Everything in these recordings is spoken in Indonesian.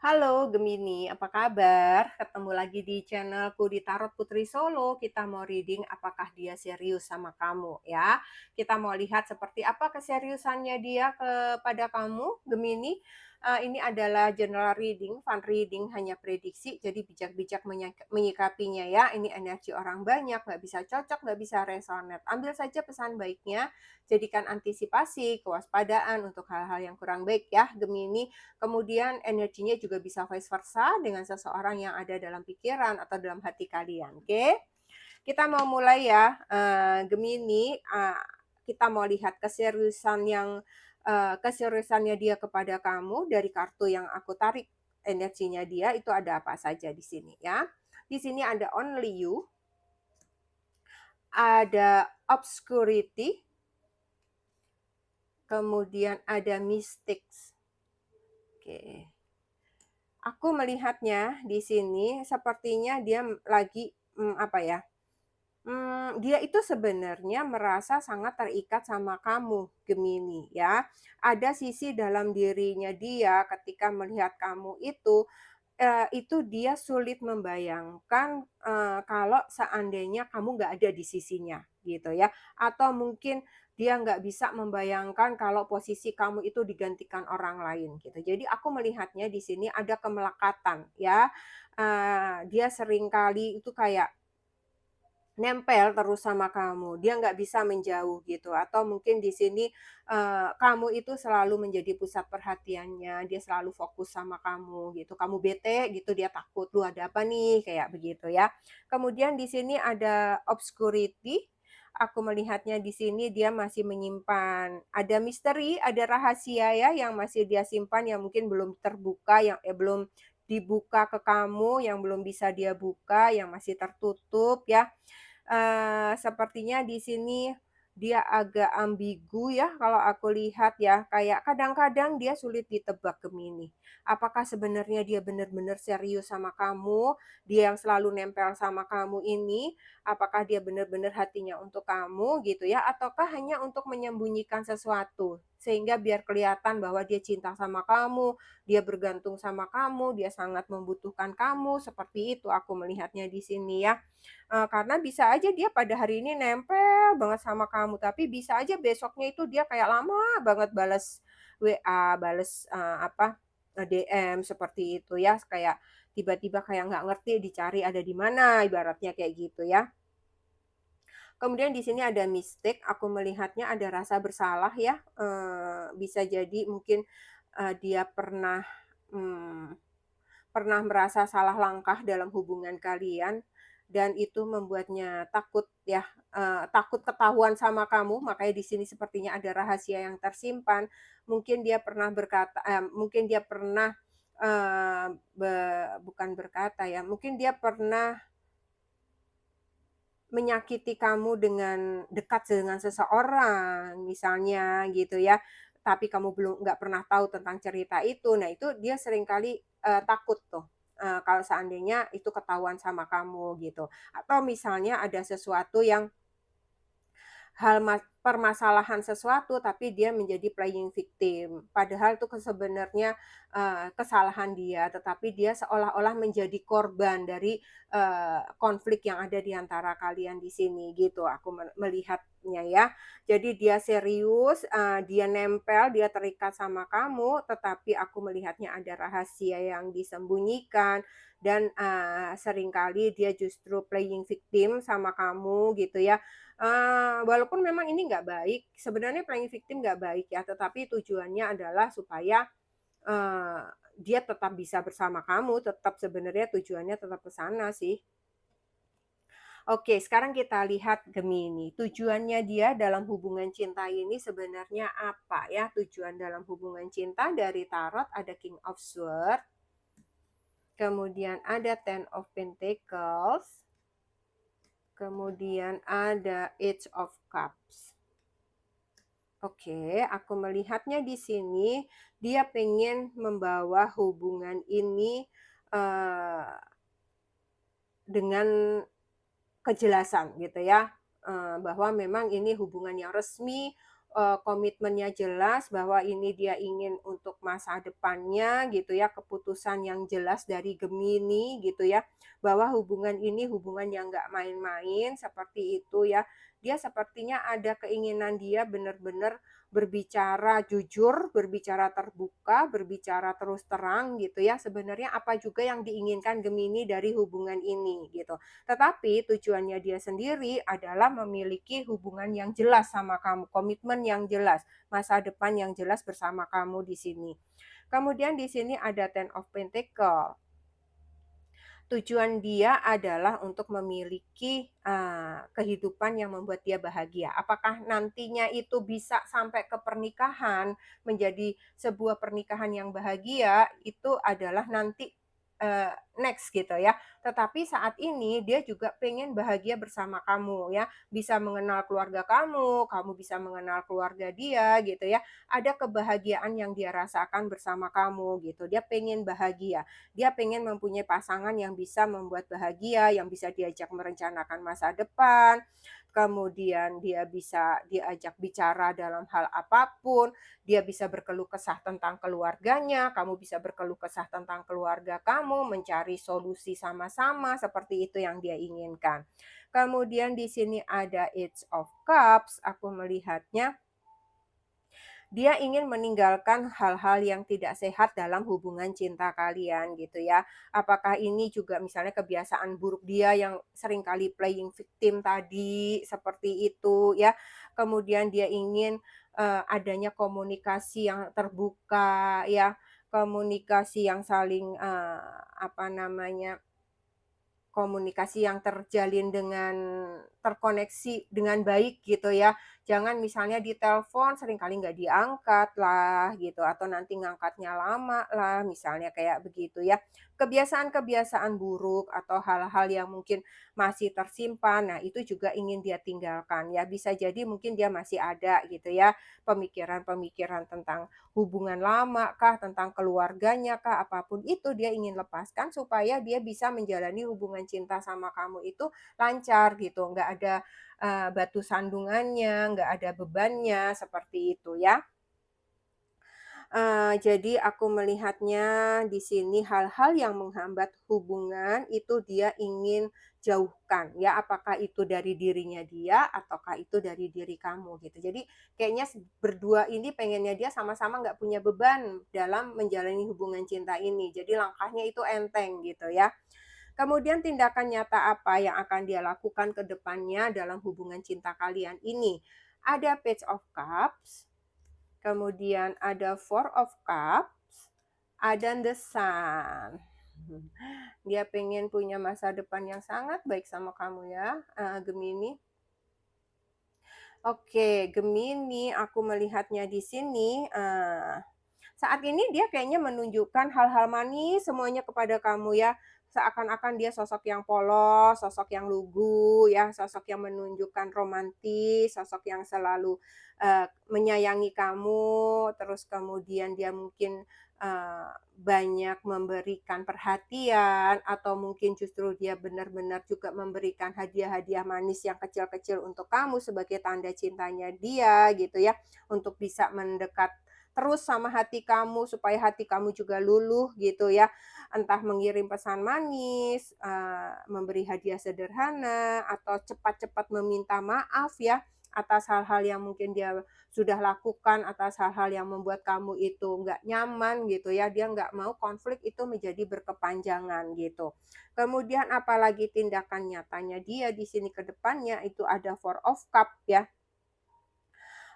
Halo Gemini, apa kabar? Ketemu lagi di channelku di Tarot Putri Solo. Kita mau reading apakah dia serius sama kamu ya. Kita mau lihat seperti apa keseriusannya dia kepada kamu, Gemini. Ini adalah general reading, fun reading, hanya prediksi. Jadi bijak-bijak menyikapinya ya. Ini energi orang banyak, nggak bisa cocok, nggak bisa resonate. Ambil saja pesan baiknya, jadikan antisipasi, kewaspadaan untuk hal-hal yang kurang baik ya, Gemini. Kemudian energinya juga bisa vice versa dengan seseorang yang ada dalam pikiran atau dalam hati kalian. Oke, kita mau mulai ya, Gemini. Kita mau lihat keseriusannya dia kepada kamu dari kartu yang aku tarik. Energinya dia itu ada apa saja di sini ya. Di sini ada only you, ada obscurity, kemudian ada mystics. Oke. Aku melihatnya di sini sepertinya dia lagi, apa ya, dia itu sebenarnya merasa sangat terikat sama kamu, Gemini, ya. Ada sisi dalam dirinya dia ketika melihat kamu itu dia sulit membayangkan, kalau seandainya kamu nggak ada di sisinya, gitu ya. Atau mungkin dia nggak bisa membayangkan kalau posisi kamu itu digantikan orang lain, gitu. Jadi aku melihatnya di sini ada kemelekatan, ya. Dia seringkali itu kayak nempel terus sama kamu, dia nggak bisa menjauh gitu, atau mungkin di sini, kamu itu selalu menjadi pusat perhatiannya, dia selalu fokus sama kamu gitu, kamu bete gitu, dia takut, "Duh ada apa nih?" Kayak begitu ya. Kemudian di sini ada obscurity, aku melihatnya di sini dia masih menyimpan ada misteri, ada rahasia ya yang masih dia simpan yang mungkin belum terbuka, belum dibuka ke kamu, yang belum bisa dia buka, yang masih tertutup ya. Sepertinya di sini dia agak ambigu ya kalau aku lihat ya, kayak kadang-kadang dia sulit ditebak Gemini. Apakah sebenarnya dia benar-benar serius sama kamu, dia yang selalu nempel sama kamu ini, apakah dia benar-benar hatinya untuk kamu gitu ya, ataukah hanya untuk menyembunyikan sesuatu, sehingga biar kelihatan bahwa dia cinta sama kamu, dia bergantung sama kamu, dia sangat membutuhkan kamu, seperti itu aku melihatnya di sini ya. Karena bisa aja dia pada hari ini nempel banget sama kamu, tapi bisa aja besoknya itu dia kayak lama banget bales WA, bales, DM seperti itu ya, kayak tiba-tiba kayak nggak ngerti dicari ada di mana, ibaratnya kayak gitu ya. Kemudian di sini ada mistik, aku melihatnya ada rasa bersalah ya, bisa jadi mungkin, dia mmm pernah merasa salah langkah dalam hubungan kalian dan itu membuatnya takut ya, takut ketahuan sama kamu, makanya di sini sepertinya ada rahasia yang tersimpan. Mungkin dia pernah berkata mungkin dia pernah, eee, be bukan berkata ya, mungkin dia pernah menyakiti kamu dengan dekat dengan seseorang misalnya gitu ya, tapi kamu nggak pernah tahu tentang cerita itu. Nah itu dia seringkali, takut tuh, kalau seandainya itu ketahuan sama kamu gitu. Atau misalnya ada sesuatu yang permasalahan sesuatu, tapi dia menjadi playing victim. Padahal itu sebenarnya, kesalahan dia, tetapi dia seolah-olah menjadi korban dari, konflik yang ada di antara kalian di sini, gitu aku melihatnya ya. Jadi dia serius, dia nempel, dia terikat sama kamu, tetapi aku melihatnya ada rahasia yang disembunyikan dan, seringkali dia justru playing victim sama kamu gitu ya. Walaupun memang ini nggak baik, sebenarnya playing victim nggak baik ya, tetapi tujuannya adalah supaya, eee, dia tetap bisa bersama kamu, tetap sebenarnya tujuannya tetap ke sana sih. Oke, sekarang kita lihat Gemini, tujuannya dia dalam hubungan cinta ini sebenarnya apa ya? Tujuan dalam hubungan cinta dari tarot ada King of Swords, kemudian ada Ten of Pentacles, kemudian ada Age of Cups. Oke, aku melihatnya di sini, dia pengen membawa hubungan ini, eee, dengan kejelasan gitu ya, bahwa memang ini hubungan yang resmi, komitmennya jelas bahwa ini dia ingin untuk masa depannya gitu ya, keputusan yang jelas dari Gemini gitu ya, bahwa hubungan ini hubungan yang nggak main-main seperti itu ya. Dia sepertinya ada keinginan dia benar-benar berbicara jujur, berbicara terbuka, berbicara terus terang gitu ya, sebenarnya apa juga yang diinginkan Gemini dari hubungan ini gitu. Tetapi tujuannya dia sendiri adalah memiliki hubungan yang jelas sama kamu, komitmen yang jelas, masa depan yang jelas bersama kamu di sini. Kemudian di sini ada Ten of Pentacle. Tujuan dia adalah untuk memiliki, kehidupan yang membuat dia bahagia. Apakah nantinya itu bisa sampai ke pernikahan, menjadi sebuah pernikahan yang bahagia, itu adalah nanti, next gitu ya. Tetapi saat ini dia juga pengen bahagia bersama kamu ya, bisa mengenal keluarga kamu, kamu bisa mengenal keluarga dia gitu ya. Ada kebahagiaan yang dia rasakan bersama kamu gitu, dia pengen bahagia. Dia pengen mempunyai pasangan yang bisa membuat bahagia, yang bisa diajak merencanakan masa depan, kemudian dia bisa diajak bicara dalam hal apapun, dia bisa berkeluh kesah tentang keluarganya, kamu bisa berkeluh kesah tentang keluarga kamu, mencari solusi sama-sama, seperti itu yang dia inginkan. Kemudian di sini ada Eight of Cups, aku melihatnya dia ingin meninggalkan hal-hal yang tidak sehat dalam hubungan cinta kalian gitu ya. Apakah ini juga misalnya kebiasaan buruk dia yang seringkali playing victim tadi, seperti itu ya. Kemudian dia ingin, adanya komunikasi yang terbuka ya, komunikasi yang saling, apa namanya, komunikasi yang terjalin dengan terkoneksi dengan baik gitu ya. Jangan misalnya ditelepon seringkali nggak diangkat lah gitu, atau nanti ngangkatnya lama lah, misalnya kayak begitu ya. Kebiasaan-kebiasaan buruk atau hal-hal yang mungkin masih tersimpan, nah itu juga ingin dia tinggalkan ya. Bisa jadi mungkin dia masih ada gitu ya, pemikiran-pemikiran tentang hubungan lama kah, tentang keluarganya kah, apapun itu dia ingin lepaskan supaya dia bisa menjalani hubungan cinta sama kamu itu lancar gitu, nggak ada, batu sandungannya, nggak ada bebannya, seperti itu ya. Jadi aku melihatnya di sini hal-hal yang menghambat hubungan itu dia ingin jauhkan ya, apakah itu dari dirinya dia ataukah itu dari diri kamu gitu. Jadi kayaknya berdua ini pengennya dia sama-sama nggak punya beban dalam menjalani hubungan cinta ini. Jadi langkahnya itu enteng gitu ya. Kemudian tindakan nyata apa yang akan dia lakukan ke depannya dalam hubungan cinta kalian ini? Ada Page of Cups, kemudian ada Four of Cups, ada The Sun. Dia pengen punya masa depan yang sangat baik sama kamu ya, Gemini. Oke, Gemini, aku melihatnya di sini, saat ini dia kayaknya menunjukkan hal-hal manis semuanya kepada kamu ya. Seakan-akan dia sosok yang polos, sosok yang lugu ya, sosok yang menunjukkan romantis, sosok yang selalu, menyayangi kamu, terus kemudian dia mungkin, banyak memberikan perhatian atau mungkin justru dia benar-benar juga memberikan hadiah-hadiah manis yang kecil-kecil untuk kamu sebagai tanda cintanya dia gitu ya, untuk bisa mendekat terus sama hati kamu supaya hati kamu juga luluh gitu ya. Entah mengirim pesan manis, memberi hadiah sederhana, atau cepat-cepat meminta maaf ya atas hal-hal yang mungkin dia sudah lakukan, atas hal-hal yang membuat kamu itu nggak nyaman gitu ya. Dia nggak mau konflik itu menjadi berkepanjangan gitu. Kemudian apalagi tindakan nyatanya dia di sini ke depannya itu ada Four of Cup ya.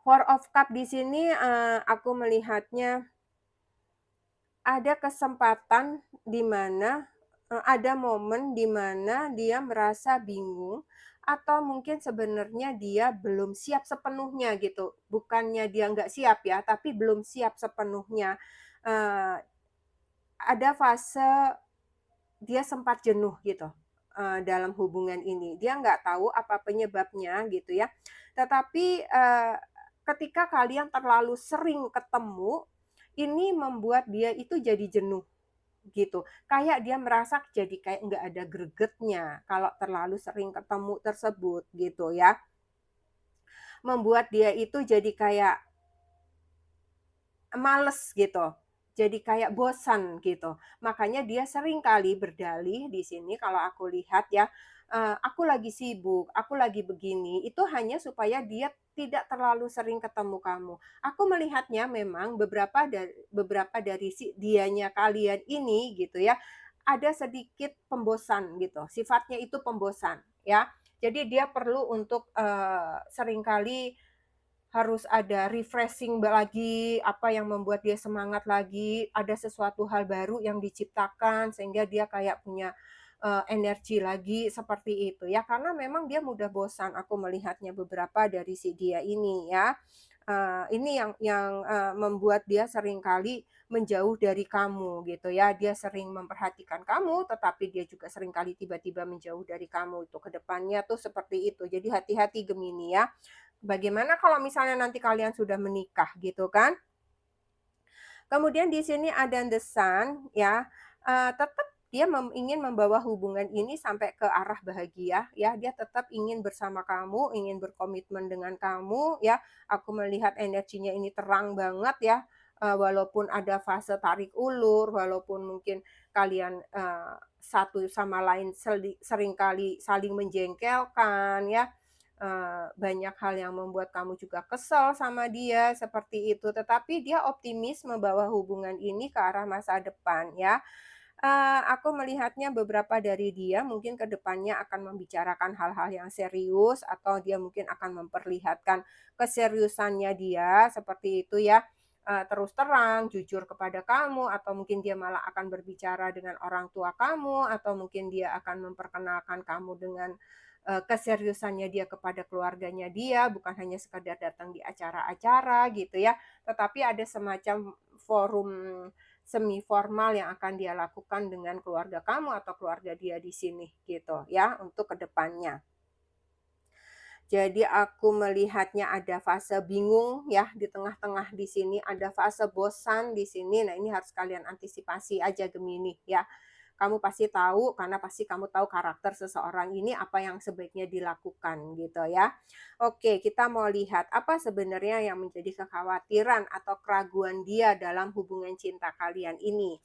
Four of Cup di sini, aku melihatnya ada kesempatan di mana, ada momen di mana dia merasa bingung atau mungkin sebenarnya dia belum siap sepenuhnya gitu. Bukannya dia nggak siap ya, tapi belum siap sepenuhnya. Eee, ada fase dia sempat jenuh gitu, dalam hubungan ini. Dia nggak tahu apa penyebabnya gitu ya. Tetapi, ketika kalian terlalu sering ketemu, ini membuat dia itu jadi jenuh gitu. Kayak dia merasa jadi kayak nggak ada gregetnya kalau terlalu sering ketemu tersebut gitu ya. membuat dia itu jadi kayak males gitu, jadi kayak bosan gitu. Makanya dia sering kali berdalih di sini kalau aku lihat ya, "Aku lagi sibuk, aku lagi begini," itu hanya supaya dia tidak terlalu sering ketemu kamu. Aku melihatnya memang beberapa dari dianya kalian ini gitu ya, ada sedikit pembosan gitu, sifatnya itu pembosan ya. Jadi dia perlu untuk, seringkali harus ada refreshing lagi, apa yang membuat dia semangat lagi, ada sesuatu hal baru yang diciptakan sehingga dia kayak punya, energi lagi, seperti itu ya. Karena memang dia mudah bosan, aku melihatnya beberapa dari si dia ini ya. Ini yang membuat dia seringkali menjauh dari kamu gitu ya. Dia sering memperhatikan kamu, tetapi dia juga seringkali tiba-tiba menjauh dari kamu, itu ke depannya tuh seperti itu. Jadi hati-hati Gemini ya. Bagaimana kalau misalnya nanti kalian sudah menikah gitu kan? Kemudian di sini ada The Sun ya, tetap dia ingin membawa hubungan ini sampai ke arah bahagia ya, dia tetap ingin bersama kamu, ingin berkomitmen dengan kamu ya. Aku melihat energinya ini terang banget ya, walaupun ada fase tarik ulur, walaupun mungkin kalian, satu sama lain seringkali saling menjengkelkan ya, banyak hal yang membuat kamu juga kesel sama dia, seperti itu. Tetapi dia optimis membawa hubungan ini ke arah masa depan ya. Aku melihatnya beberapa dari dia mungkin ke depannya akan membicarakan hal-hal yang serius atau dia mungkin akan memperlihatkan keseriusannya dia, seperti itu ya. Terus terang, jujur kepada kamu, atau mungkin dia malah akan berbicara dengan orang tua kamu, atau mungkin dia akan memperkenalkan kamu dengan keseriusannya dia kepada keluarganya dia, bukan hanya sekedar datang di acara-acara gitu ya, tetapi ada semacam forum semi formal yang akan dia lakukan dengan keluarga kamu atau keluarga dia di sini gitu ya, untuk kedepannya. Jadi aku melihatnya ada fase bingung ya, di tengah-tengah di sini ada fase bosan di sini. Nah, ini harus kalian antisipasi aja Gemini ya. Kamu pasti tahu karena pasti kamu tahu karakter seseorang ini apa yang sebaiknya dilakukan gitu ya. Oke, kita mau lihat apa sebenarnya yang menjadi kekhawatiran atau keraguan dia dalam hubungan cinta kalian ini.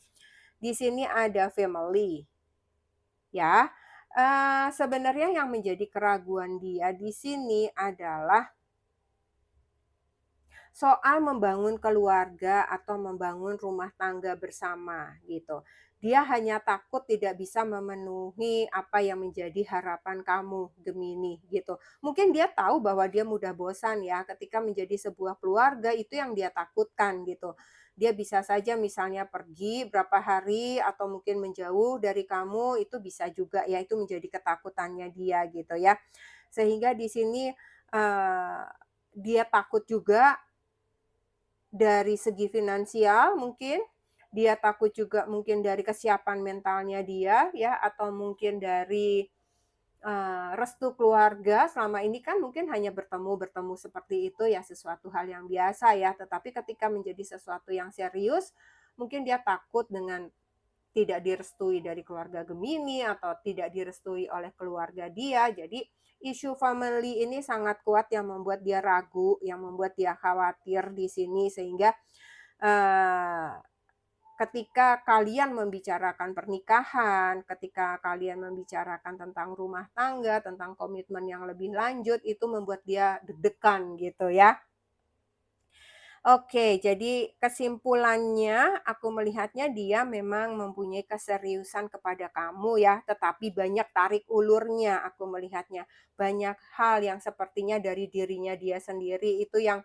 Di sini ada family ya. Sebenarnya yang menjadi keraguan dia di sini adalah soal membangun keluarga atau membangun rumah tangga bersama gitu. Dia hanya takut tidak bisa memenuhi apa yang menjadi harapan kamu, Gemini gitu. Mungkin dia tahu bahwa dia mudah bosan ya ketika menjadi sebuah keluarga, itu yang dia takutkan gitu. Dia bisa saja misalnya pergi berapa hari atau mungkin menjauh dari kamu, itu bisa juga ya, itu menjadi ketakutannya dia gitu ya. Sehingga di sini, eee, dia takut juga dari segi finansial mungkin, dia takut juga mungkin dari kesiapan mentalnya dia ya, atau mungkin dari, restu keluarga. Selama ini kan mungkin hanya bertemu-bertemu seperti itu ya, sesuatu hal yang biasa ya, tetapi ketika menjadi sesuatu yang serius, mungkin dia takut dengan tidak direstui dari keluarga Gemini atau tidak direstui oleh keluarga dia. Jadi isu family ini sangat kuat yang membuat dia ragu, yang membuat dia khawatir di sini sehingga, eee, ketika kalian membicarakan pernikahan, ketika kalian membicarakan tentang rumah tangga, tentang komitmen yang lebih lanjut, itu membuat dia deg-degan gitu ya. Oke, jadi kesimpulannya aku melihatnya dia memang mempunyai keseriusan kepada kamu ya, tetapi banyak tarik ulurnya aku melihatnya. Banyak hal yang sepertinya dari dirinya dia sendiri itu yang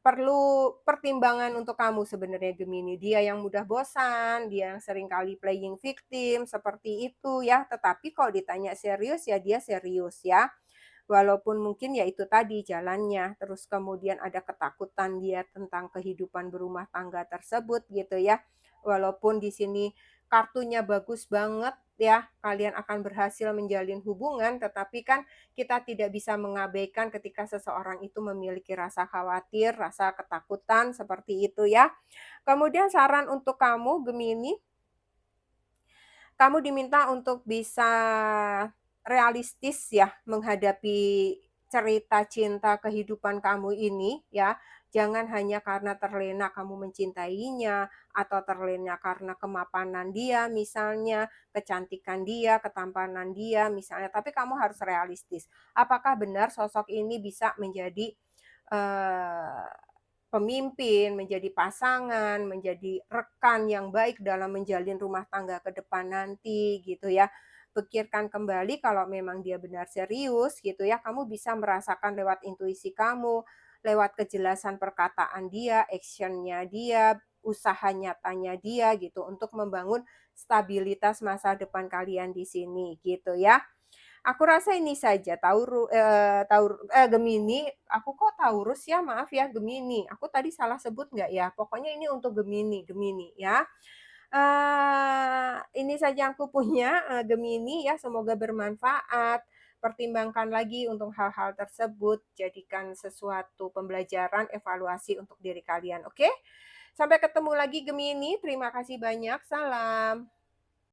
perlu pertimbangan untuk kamu sebenarnya Gemini. Dia yang mudah bosan, dia yang seringkali playing victim, seperti itu ya. Tetapi kalau ditanya serius, ya dia serius ya. Walaupun mungkin ya itu tadi jalannya, terus kemudian ada ketakutan dia tentang kehidupan berumah tangga tersebut gitu ya. Walaupun di sini kartunya bagus banget ya, kalian akan berhasil menjalin hubungan, tetapi kan kita tidak bisa mengabaikan ketika seseorang itu memiliki rasa khawatir, rasa ketakutan seperti itu ya. Kemudian saran untuk kamu Gemini, kamu diminta untuk bisa realistis ya menghadapi cerita cinta kehidupan kamu ini ya, jangan hanya karena terlena kamu mencintainya, atau terlena karena kemapanan dia misalnya, kecantikan dia, ketampanan dia misalnya, tapi kamu harus realistis. Apakah benar sosok ini bisa menjadi, eee, pemimpin, menjadi pasangan, menjadi rekan yang baik dalam menjalin rumah tangga ke depan nanti gitu ya. Pikirkan kembali kalau memang dia benar serius gitu ya, kamu bisa merasakan lewat intuisi kamu, lewat kejelasan perkataan dia, action-nya dia, usaha nyatanya dia gitu untuk membangun stabilitas masa depan kalian di sini gitu ya. Aku rasa ini saja Gemini, aku kok Taurus ya? Maaf ya, Gemini. Aku tadi salah sebut nggak ya? Pokoknya ini untuk Gemini Gemini ya. Ini saja aku punya, Gemini ya, semoga bermanfaat. Pertimbangkan lagi untuk hal-hal tersebut, jadikan sesuatu pembelajaran, evaluasi untuk diri kalian, oke? Sampai ketemu lagi Gemini, terima kasih banyak, salam.